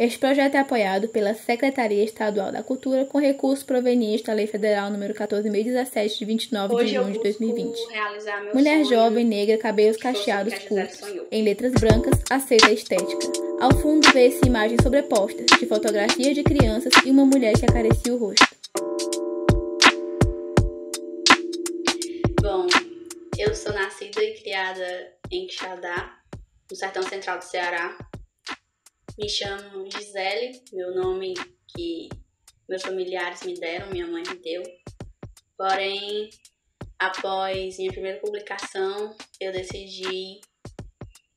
Este projeto é apoiado pela Secretaria Estadual da Cultura com recursos provenientes da Lei Federal nº 14.017, de 29 de junho de 2020. Mulher jovem, negra, cabelos cacheados curtos, em letras brancas, aceita a estética. Ao fundo vê-se imagens sobrepostas, de fotografias de crianças e uma mulher que acaricia o rosto. Bom, eu sou nascida e criada em Quixadá, no sertão central do Ceará. Me chamo Gisele, meu nome que meus familiares me deram, minha mãe me deu. Porém, após minha primeira publicação, eu decidi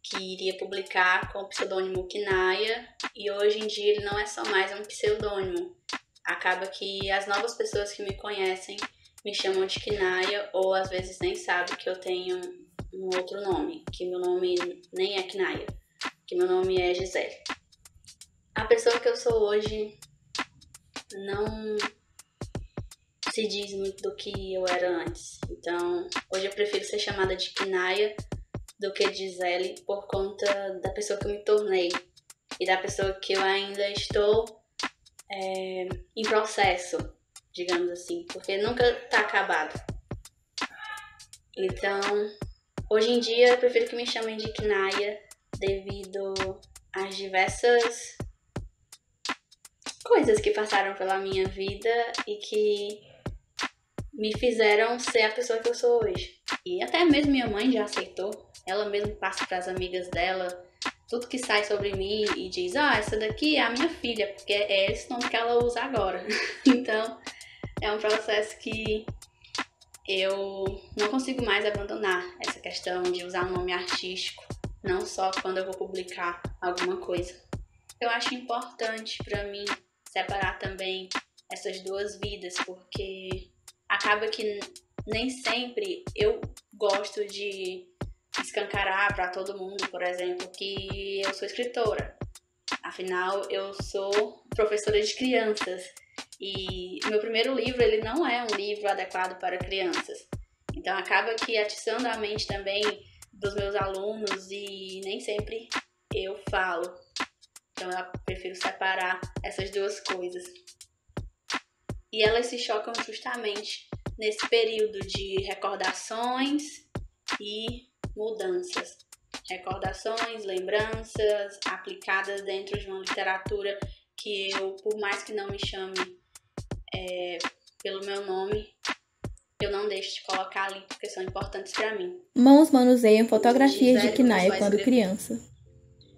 que iria publicar com o pseudônimo Kinaya, e hoje em dia ele não é só mais um pseudônimo. Acaba que as novas pessoas que me conhecem me chamam de Kinaya, ou às vezes nem sabem que eu tenho um outro nome, que meu nome nem é Kinaya, que meu nome é Gisele. A pessoa que eu sou hoje não se diz muito do que eu era antes. Então, hoje eu prefiro ser chamada de Kinaya do que de Gisele, por conta da pessoa que eu me tornei e da pessoa que eu ainda estou em processo, digamos assim, porque nunca está acabado. Então, hoje em dia eu prefiro que me chamem de Kinaya devido às diversas coisas que passaram pela minha vida e que me fizeram ser a pessoa que eu sou hoje. E até mesmo minha mãe já aceitou. Ela mesma passa para as amigas dela tudo que sai sobre mim e diz: essa daqui é a minha filha, porque é esse nome que ela usa agora. Então, é um processo que eu não consigo mais abandonar, essa questão de usar um nome artístico, não só quando eu vou publicar alguma coisa. Eu acho importante para mim separar também essas duas vidas, porque acaba que nem sempre eu gosto de escancarar para todo mundo, por exemplo, que eu sou escritora. Afinal, eu sou professora de crianças e meu primeiro livro ele não é um livro adequado para crianças. Então acaba que atiçando a mente também dos meus alunos e nem sempre eu falo. Então eu prefiro separar essas duas coisas. E elas se chocam justamente nesse período de recordações e mudanças. Recordações, lembranças aplicadas dentro de uma literatura que eu, por mais que não me chame pelo meu nome, eu não deixo de colocar ali porque são importantes para mim. Mãos manuseiam fotografias de Kinaya quando criança.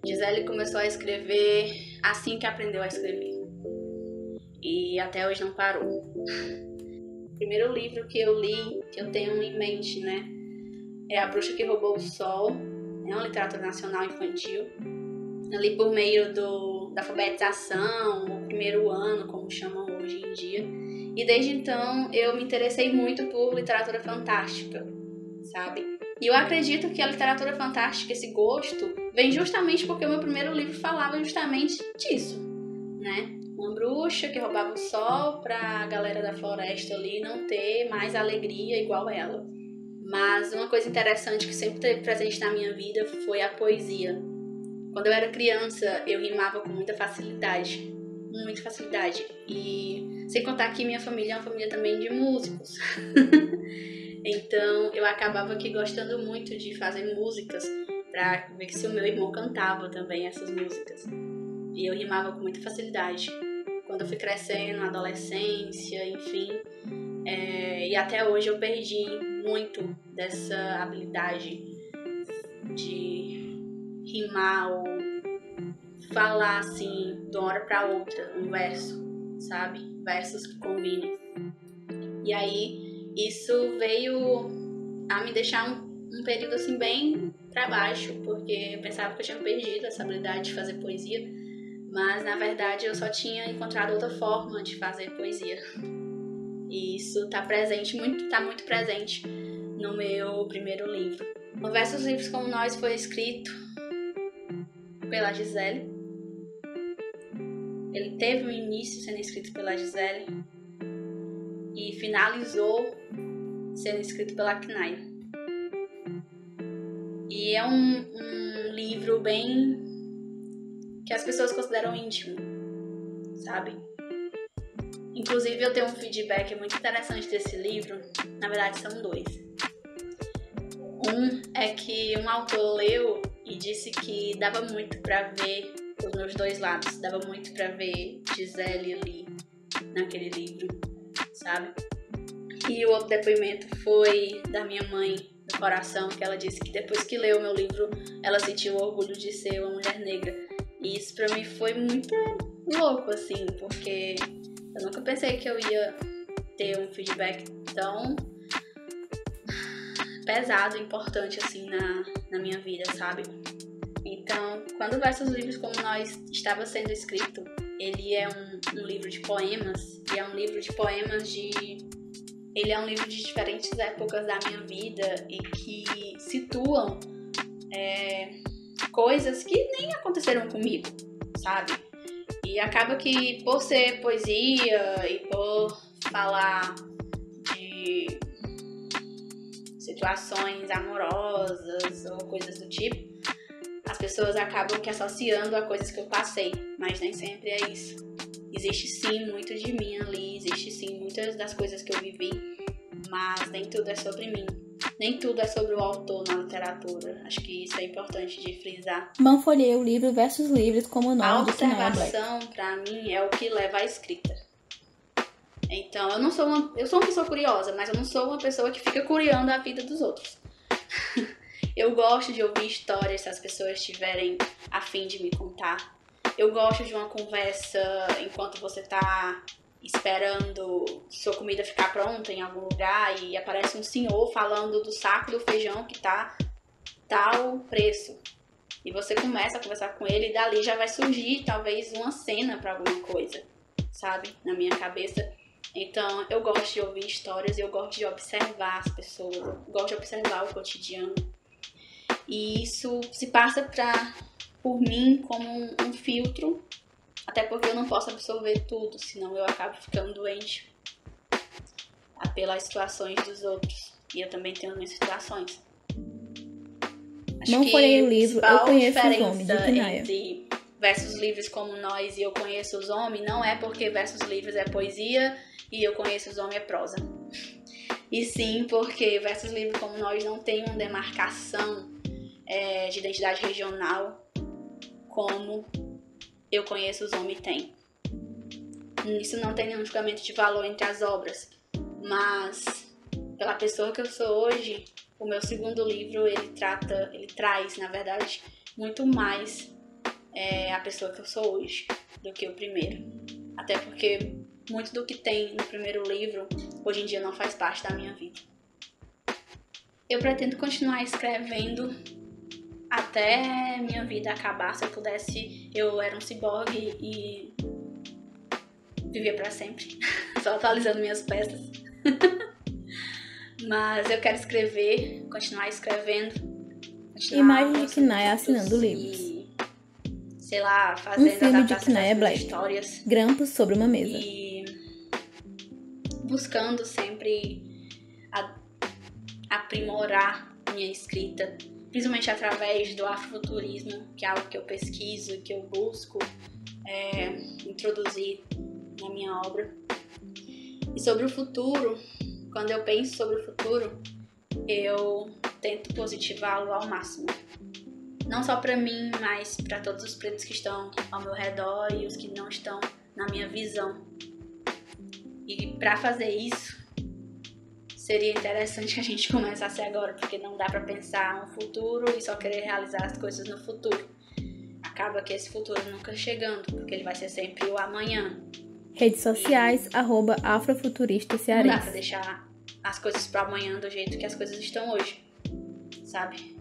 Gisele começou a escrever assim que aprendeu a escrever. E até hoje não parou. O primeiro livro que eu li, que eu tenho em mente, né, é A Bruxa que Roubou o Sol. É uma literatura nacional infantil. Eu li por meio da alfabetização, o primeiro ano, como chamam hoje em dia. E desde então eu me interessei muito por literatura fantástica, sabe? E eu acredito que a literatura fantástica, esse gosto, vem justamente porque o meu primeiro livro falava justamente disso, né? Uma bruxa que roubava o sol pra galera da floresta ali não ter mais alegria igual ela. Mas uma coisa interessante que sempre esteve presente na minha vida foi a poesia. Quando eu era criança, eu rimava com muita facilidade. Muita facilidade. E sem contar que minha família é uma família também de músicos. Então eu acabava aqui gostando muito de fazer músicas pra ver se o meu irmão cantava também essas músicas. E eu rimava com muita facilidade. Quando eu fui crescendo, na adolescência, enfim. E até hoje eu perdi muito dessa habilidade de rimar ou falar assim de uma hora pra outra um verso, sabe? Versos que combinem. E aí isso veio a me deixar um período assim bem pra baixo, porque eu pensava que eu tinha perdido essa habilidade de fazer poesia, mas na verdade eu só tinha encontrado outra forma de fazer poesia. E isso tá muito presente no meu primeiro livro. O Versos Livres Como Nós foi escrito pela Gisele. Ele teve um início sendo escrito pela Gisele e finalizou sendo escrito pela Kinaya. E é um livro bem que que as pessoas consideram íntimo, sabe? Inclusive, eu tenho um feedback muito interessante desse livro. Na verdade, são dois. Um é que um autor leu e disse que dava muito pra ver os meus dois lados. Dava muito pra ver Gisele ali naquele livro, sabe? E o outro depoimento foi da minha mãe, do coração, que ela disse que depois que leu o meu livro, ela sentiu o orgulho de ser uma mulher negra. E isso pra mim foi muito louco, assim, porque eu nunca pensei que eu ia ter um feedback tão pesado e importante, assim, na minha vida, sabe? Então, quando Versos Livres Como Nós estava sendo escrito, ele é um livro de poemas, e é um livro de poemas ele é um livro de diferentes épocas da minha vida e que situam coisas que nem aconteceram comigo, sabe? E acaba que por ser poesia e por falar de situações amorosas ou coisas do tipo, as pessoas acabam que associando a coisas que eu passei, mas nem sempre é isso. Existe sim muito de mim ali, existe sim muitas das coisas que eu vivi, mas nem tudo é sobre mim. Nem tudo é sobre o autor na literatura. Acho que isso é importante de frisar. Mão folheia o livro Versos Livres Como Nós. A observação, pra mim, é o que leva à escrita. Então, eu sou uma pessoa curiosa, mas eu não sou uma pessoa que fica curiando a vida dos outros. Eu gosto de ouvir histórias se as pessoas estiverem a fim de me contar. Eu gosto de uma conversa enquanto você tá esperando sua comida ficar pronta em algum lugar e aparece um senhor falando do saco do feijão que tá tal preço. E você começa a conversar com ele e dali já vai surgir talvez uma cena pra alguma coisa, sabe? Na minha cabeça. Então, eu gosto de ouvir histórias e eu gosto de observar as pessoas. Eu gosto de observar o cotidiano. E isso se passa por mim como um filtro, até porque eu não posso absorver tudo, senão eu acabo ficando doente pelas situações dos outros. E eu também tenho minhas situações. Não foi o livro, eu conheço os homens, de Quinaia. Entre Versos Livres Como Nós e Eu Conheço os Homens não é porque Versos Livres é poesia e Eu Conheço os Homens é prosa. E sim porque Versos Livres Como Nós não tem uma demarcação de identidade regional como Eu Conheço os Homens tem. Isso não tem nenhum julgamento de valor entre as obras, mas pela pessoa que eu sou hoje, o meu segundo livro ele traz, na verdade, muito mais a pessoa que eu sou hoje do que o primeiro. Até porque muito do que tem no primeiro livro hoje em dia não faz parte da minha vida. Eu pretendo continuar escrevendo até minha vida acabar. Se eu pudesse, eu era um ciborgue e vivia pra sempre, só atualizando minhas peças. Mas eu quero escrever, continuar escrevendo. Imagem de Quinaia assinando livros. E, sei lá, fazendo um filme de Quinaia Black. Histórias. Grampos sobre uma mesa. E buscando sempre aprimorar minha escrita, principalmente através do afrofuturismo, que é algo que eu pesquiso, que eu busco introduzir na minha obra. E sobre o futuro, quando eu penso sobre o futuro, eu tento positivá-lo ao máximo. Não só para mim, mas para todos os pretos que estão ao meu redor e os que não estão na minha visão. E para fazer isso, seria interessante que a gente começasse agora, porque não dá para pensar no futuro e só querer realizar as coisas no futuro. Acaba que esse futuro nunca chegando, porque ele vai ser sempre o amanhã. Redes sociais, @afrofuturista-cearense. Não dá pra deixar as coisas para amanhã do jeito que as coisas estão hoje, sabe?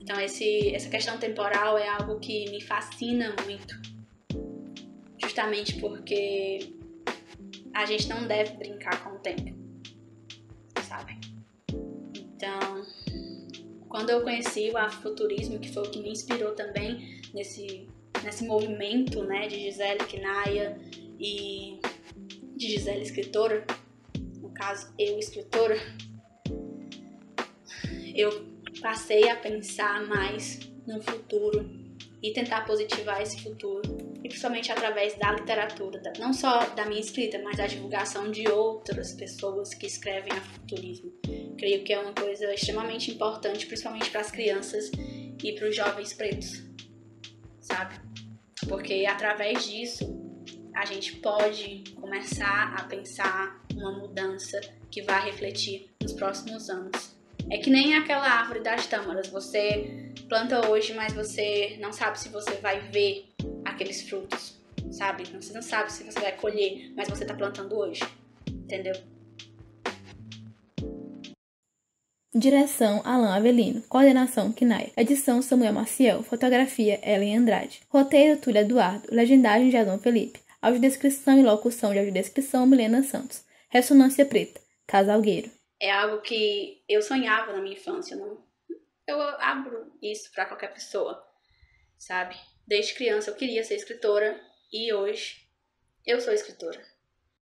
Então essa questão temporal é algo que me fascina muito. Justamente porque a gente não deve brincar com o tempo, sabe? Então, quando eu conheci o afrofuturismo, que foi o que me inspirou também nesse movimento, né, de Gisele Quinaia e de Gisele escritora, no caso eu escritora, eu passei a pensar mais no futuro e tentar positivar esse futuro, e principalmente através da literatura, não só da minha escrita, mas da divulgação de outras pessoas que escrevem afrofuturismo. Creio que é uma coisa extremamente importante, principalmente para as crianças e para os jovens pretos, sabe? Porque através disso a gente pode começar a pensar uma mudança que vai refletir nos próximos anos. É que nem aquela árvore das tâmaras, você planta hoje, mas você não sabe se você vai ver aqueles frutos, sabe? Você não sabe se você vai colher, mas você tá plantando hoje, entendeu? Direção: Alan Avelino. Coordenação: Kinaia. Edição: Samuel Maciel. Fotografia: Ellen Andrade. Roteiro: Túlia Eduardo. Legendagem: Jadon Felipe. Audiodescrição e locução de audiodescrição: Milena Santos. Ressonância Preta: Casa Algueiro. É algo que eu sonhava na minha infância. Eu abro isso para qualquer pessoa, sabe? Desde criança eu queria ser escritora e hoje eu sou escritora.